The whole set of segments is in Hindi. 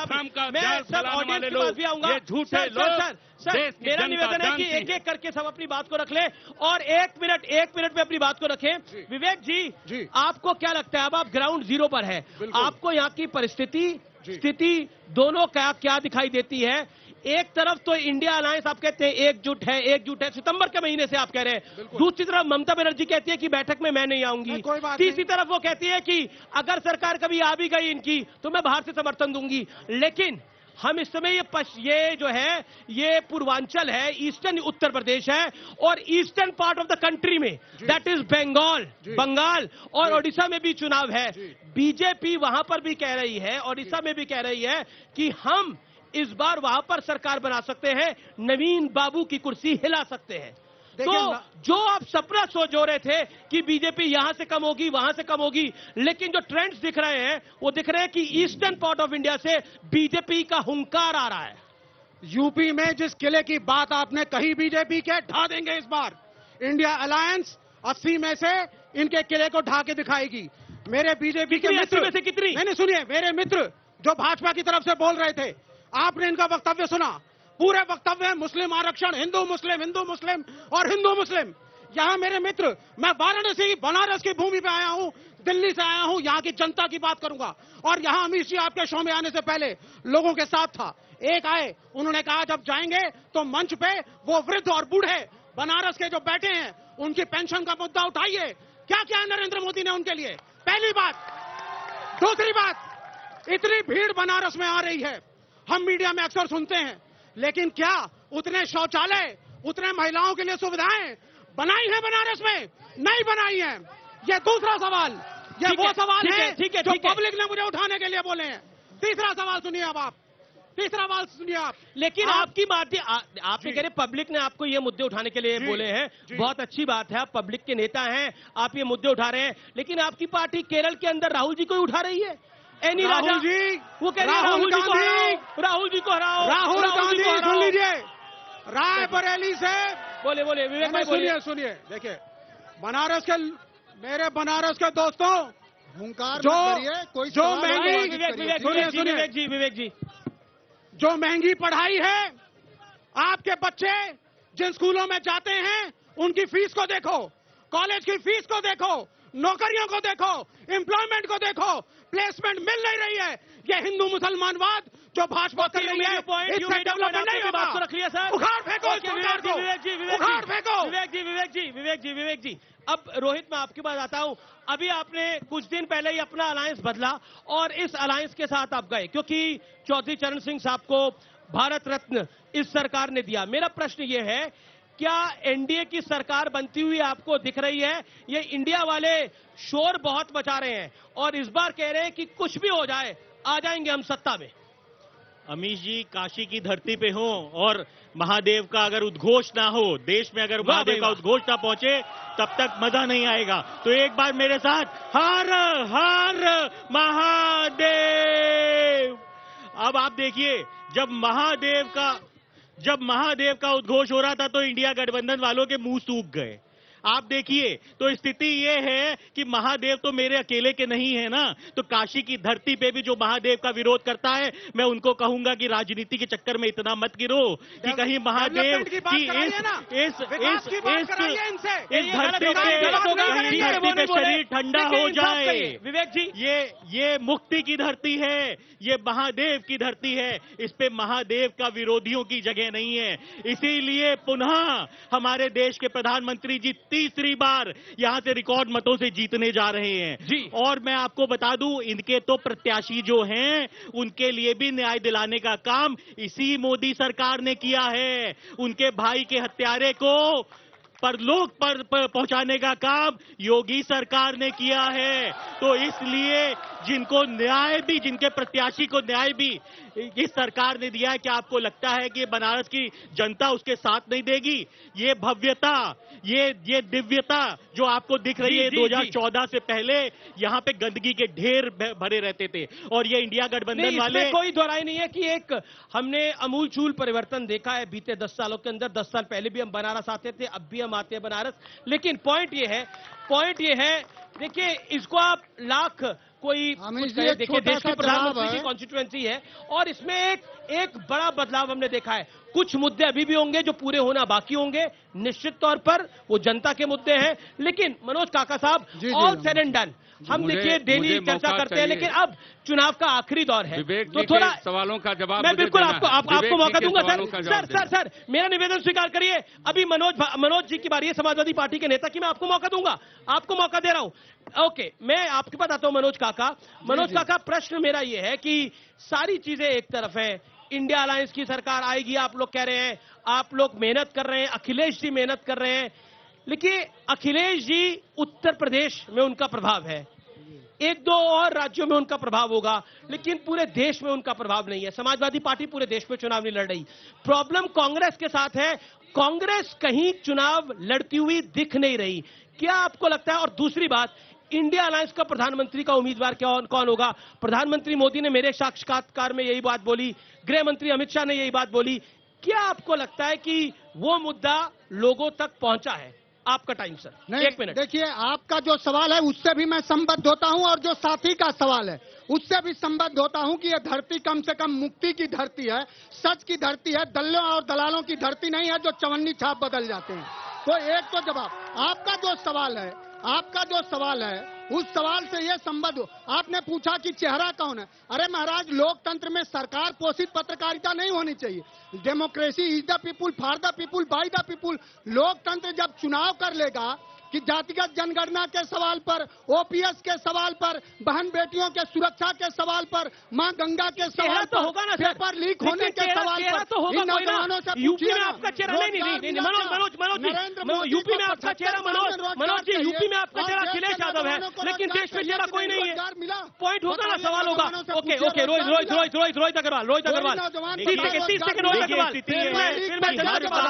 इस्लाम का मैं जाल सब फैलाने ऑडियंस वाले के पास लोग, भी आऊंगा। ये झूठे लोग, सर देश की मेरा जनता निवेदन है कि जानती एक एक करके सब अपनी बात को रख ले और एक मिनट में अपनी बात को रखें। विवेक जी, आपको क्या लगता है, अब आप ग्राउंड जीरो पर है, आपको यहाँ की परिस्थिति स्थिति दोनों क्या दिखाई देती है? एक तरफ तो इंडिया अलायंस आप कहते हैं एकजुट है, सितंबर के महीने से आप कह रहे हैं। दूसरी तरफ ममता बनर्जी कहती है कि बैठक में मैं नहीं आऊंगी। तीसरी तरफ वो कहती है कि अगर सरकार कभी आ भी गई इनकी तो मैं बाहर से समर्थन दूंगी। लेकिन हम इस समय ये जो है ये पूर्वांचल है, ईस्टर्न उत्तर प्रदेश है और eastern part of the country में दैट इज बंगाल और ओडिशा में भी चुनाव है। बीजेपी वहां पर भी कह रही है, ओडिशा में भी कह रही है कि हम इस बार वहां पर सरकार बना सकते हैं, नवीन बाबू की कुर्सी हिला सकते हैं। तो जो आप सपना जो रहे थे कि बीजेपी यहां से कम होगी वहां से कम होगी, लेकिन जो ट्रेंड्स दिख रहे हैं वो दिख रहे हैं कि ईस्टर्न पार्ट ऑफ इंडिया से बीजेपी का हुंकार आ रहा है। यूपी में जिस किले की बात आपने कही बीजेपी के, ढा देंगे इस बार। इंडिया अलायंस 80 में से इनके किले को ढा के दिखाएगी। मेरे बीजेपी के मित्र में से कितनी? मैंने सुनिए, मेरे मित्र जो भाजपा की तरफ से बोल रहे थे, आपने इनका वक्तव्य सुना। पूरे वक्तव्य मुस्लिम आरक्षण, हिंदू मुस्लिम और हिंदू मुस्लिम। यहाँ मेरे मित्र, मैं वाराणसी बनारस की भूमि पे आया हूँ, दिल्ली से आया हूँ, यहाँ की जनता की बात करूंगा। और यहाँ अमित जी आपके शो में आने से पहले लोगों के साथ था। एक आए, उन्होंने कहा जब जाएंगे तो मंच पे वो वृद्ध और बूढ़े बनारस के जो बैठे हैं उनकी पेंशन का मुद्दा उठाइए। क्या क्या नरेंद्र मोदी ने उनके लिए? पहली बात। दूसरी बात, इतनी भीड़ बनारस में आ रही है, हम मीडिया में अक्सर सुनते हैं, लेकिन क्या उतने शौचालय, उतने महिलाओं के लिए सुविधाएं बनाई है बनारस में? नहीं बनाई है। ये दूसरा सवाल, ये वो सवाल है जो पब्लिक ने मुझे उठाने के लिए बोले हैं। तीसरा सवाल सुनिए अब आप, तीसरा सवाल सुनिए आप। लेकिन आपकी बात आपने कह रहे पब्लिक ने आपको ये मुद्दे उठाने के लिए बोले हैं, बहुत अच्छी बात है, आप पब्लिक के नेता हैं, आप ये मुद्दे उठा रहे हैं। लेकिन आपकी पार्टी केरल के अंदर राहुल जी को ही उठा रही है। राहुल जी, वो कह रहे हैं राहुल जी को हराओ। राहुल गांधी सुन लीजिए, रायबरेली से बोले विवेक भाई बोलिए। सुनिए, देखिए बनारस के, मेरे बनारस के दोस्तों, हुंकार जो कोई जो महंगी, विवेक जी, जो महंगी पढ़ाई है, आपके बच्चे जिन स्कूलों में जाते हैं उनकी फीस को देखो, कॉलेज की फीस को देखो, नौकरियों को देखो, एम्प्लॉयमेंट को देखो, प्लेसमेंट मिल नहीं रही है। ये हिंदू मुसलमानवाद जो भाजपा कर रही है, इससे डेवलपमेंट नहीं होगा। बात रख लिया सर, उखाड़ फेंको इस सरकार को, उखाड़ फेंको। विवेक जी, अब रोहित मैं आपके पास आता हूं। अभी आपने कुछ दिन पहले ही अपना अलायंस बदला और इस अलायंस के साथ आप गए क्योंकि चौधरी चरण सिंह साहब को भारत रत्न इस सरकार ने दिया। मेरा प्रश्न ये है, क्या एनडीए की सरकार बनती हुई आपको दिख रही है? ये इंडिया वाले शोर बहुत मचा रहे हैं और इस बार कह रहे हैं कि कुछ भी हो जाए आ जाएंगे हम सत्ता में। अमीश जी काशी की धरती पे हो और महादेव का अगर उद्घोष ना हो, देश में अगर महादेव का उद्घोष ना पहुंचे तब तक मजा नहीं आएगा। तो एक बार मेरे साथ हर हर महादेव। अब आप देखिए, जब महादेव का उद्घोष हो रहा था तो इंडिया गठबंधन वालों के मुंह सूख गए। आप देखिए, तो स्थिति ये है कि महादेव तो मेरे अकेले के नहीं है ना, तो काशी की धरती पे भी जो महादेव का विरोध करता है, मैं उनको कहूंगा कि राजनीति के चक्कर में इतना मत गिरो कि कहीं महादेव की इस धरती पे शरीर ठंडा हो जाए। विवेक जी, ये मुक्ति की धरती है, ये महादेव की धरती है, इस पे महादेव का विरोधियों की जगह नहीं है। इसीलिए पुनः हमारे देश के प्रधानमंत्री जी तीसरी बार यहां से रिकॉर्ड मतों से जीतने जा रहे हैं जी। और मैं आपको बता दूं, इनके तो प्रत्याशी जो हैं उनके लिए भी न्याय दिलाने का काम इसी मोदी सरकार ने किया है। उनके भाई के हत्यारे को परलोक पर पहुंचाने का काम योगी सरकार ने किया है। तो इसलिए जिनको न्याय भी, जिनके प्रत्याशी को न्याय भी इस सरकार ने दिया है, क्या आपको लगता है कि बनारस की जनता उसके साथ नहीं देगी? ये भव्यता, ये दिव्यता जो आपको दिख रही है, 2014 से पहले यहाँ पे गंदगी के ढेर भरे रहते थे और ये इंडिया गठबंधन वाले, कोई दोहराई नहीं है कि एक हमने अमूलचूल परिवर्तन देखा है बीते 10 सालों के अंदर। 10 साल पहले भी हम बनारस आते थे, अब भी हम आते हैं बनारस। लेकिन पॉइंट ये है, देखिए इसको आप लाख कोई कुछ कहे। देखिए, देश के प्रधानमंत्री की कॉन्स्टिट्यूएंसी है और इसमें एक बड़ा बदलाव हमने देखा है। कुछ मुद्दे अभी भी होंगे जो पूरे होना बाकी होंगे, निश्चित तौर पर वो जनता के मुद्दे हैं। लेकिन मनोज काका साहब, ऑल सेड एंड डन, हम देखिए डेली चर्चा करते हैं, लेकिन अब चुनाव का आखिरी दौर है, तो थोड़ा सवालों का जवाब मैं बिल्कुल आपको मौका दूंगा। सर मेरा निवेदन स्वीकार करिए। अभी मनोज जी की बारी है, समाजवादी पार्टी के नेता की, मैं आपको मौका दूंगा, आपको मौका दे रहा हूं। ओके, मैं आपके पास आता हूं मनोज काका। प्रश्न मेरा ये है कि सारी चीजें एक तरफ है, इंडिया अलायंस की सरकार आएगी, आप लोग कह रहे हैं, आप लोग मेहनत कर रहे हैं, अखिलेश जी मेहनत कर रहे हैं, लेकिन अखिलेश जी उत्तर प्रदेश में उनका प्रभाव है, एक दो और राज्यों में उनका प्रभाव होगा, लेकिन पूरे देश में उनका प्रभाव नहीं है। समाजवादी पार्टी पूरे देश में चुनाव नहीं लड़ रही। प्रॉब्लम कांग्रेस के साथ है, कांग्रेस कहीं चुनाव लड़ती हुई दिख नहीं रही। क्या आपको लगता है? और दूसरी बात, इंडिया अलायंस का प्रधानमंत्री का उम्मीदवार कौन होगा? प्रधानमंत्री मोदी ने मेरे साक्षात्कार में यही बात बोली, गृह मंत्री अमित शाह ने यही बात बोली। क्या आपको लगता है कि वो मुद्दा लोगों तक पहुंचा है? आपका टाइम सर, नहीं, 1 मिनट। देखिए, आपका जो सवाल है उससे भी मैं संबद्ध होता हूं और जो साथी का सवाल है उससे भी संबद्ध होता हूं कि यह धरती कम से कम मुक्ति की धरती है, सच की धरती है, दल्लों और दलालों की धरती नहीं है जो चवन्नी छाप बदल जाते हैं। तो एक तो जवाब, आपका जो सवाल है उस सवाल से यह संबद्ध हो। आपने पूछा कि चेहरा कौन है। अरे महाराज, लोकतंत्र में सरकार पोषित पत्रकारिता नहीं होनी चाहिए। Democracy is the people, for the people, by the people. लोकतंत्र जब चुनाव कर लेगा कि जातिगत जनगणना के सवाल पर, ओपीएस के सवाल पर, बहन बेटियों के सुरक्षा के सवाल पर, मां गंगा के सवाल तो होगा ना, पेपर लीक होने के सवाल पर, तो होगा इन नौजवानों से यूपी पूछिए में ना। आपका चेहरा नहीं, मनोज यूपी में आपका चेहरा, मनोज जी यूपी में आपका चेहरा अखिलेश यादव है, लेकिन देश में चेहरा कोई नहीं है। पॉइंट होगा ना, सवाल होगा। Okay, Rohit Agarwal 30 second.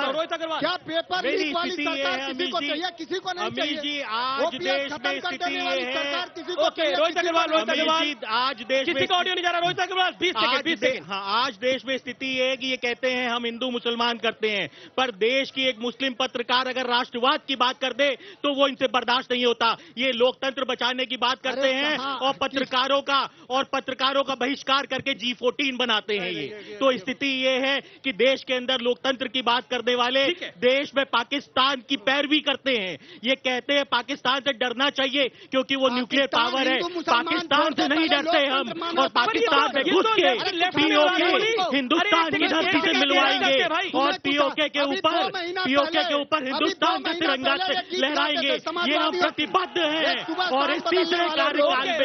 रोहित अग्रवाल, क्या पेपर लीक वाली सरकार किसी को चाहिए? किसी को नहीं। अमीर जी, आज देश में स्थिति ये है। ओके, रोहित अग्रवाल, आज देश किसी का ऑडियो नहीं जा रहा। रोहित अग्रवाल 20 सेकंड। हाँ, आज देश में स्थिति ये है कि ये कहते हैं हम हिंदू मुसलमान करते हैं, पर देश की एक मुस्लिम पत्रकार अगर राष्ट्रवाद की बात कर दे तो वो इनसे बर्दाश्त नहीं होता। ये लोकतंत्र बचाने की बात करते हैं और पत्रकारों का बहिष्कार करके G14 बनाते हैं। ये तो स्थिति ये है कि देश के अंदर लोकतंत्र की बात करने वाले देश में पाकिस्तान की पैरवी करते हैं। ये कहते हैं पाकिस्तान से डरना चाहिए क्योंकि वो न्यूक्लियर पावर है। पाकिस्तान से नहीं डरते हम, और पाकिस्तान में घुस के पीओके हिंदुस्तान की धरती से मिलवाएंगे और पीओके के ऊपर हिंदुस्तान का तिरंगा लहराएंगे। ये हम प्रतिबद्ध हैं और इस तीसरे कार्यकाल में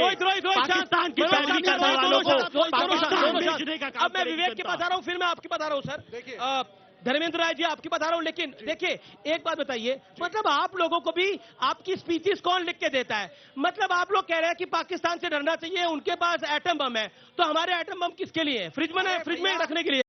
पाकिस्तान की पैरवी करने वालों को पाकिस्तान भेजने का काम। अब मैं विवेक के पास आ रहा हूँ, फिर मैं आपके पास आ रहा हूँ सर। धर्मेंद्र राय जी आपकी बता रहा हूं, लेकिन देखिए एक बात बताइए, मतलब आप लोगों को भी आपकी स्पीचेस कौन लिख के देता है? मतलब आप लोग कह रहे हैं कि पाकिस्तान से डरना चाहिए, उनके पास एटम बम है, तो हमारे एटम बम किसके लिए है? फ्रिज में रखने के लिए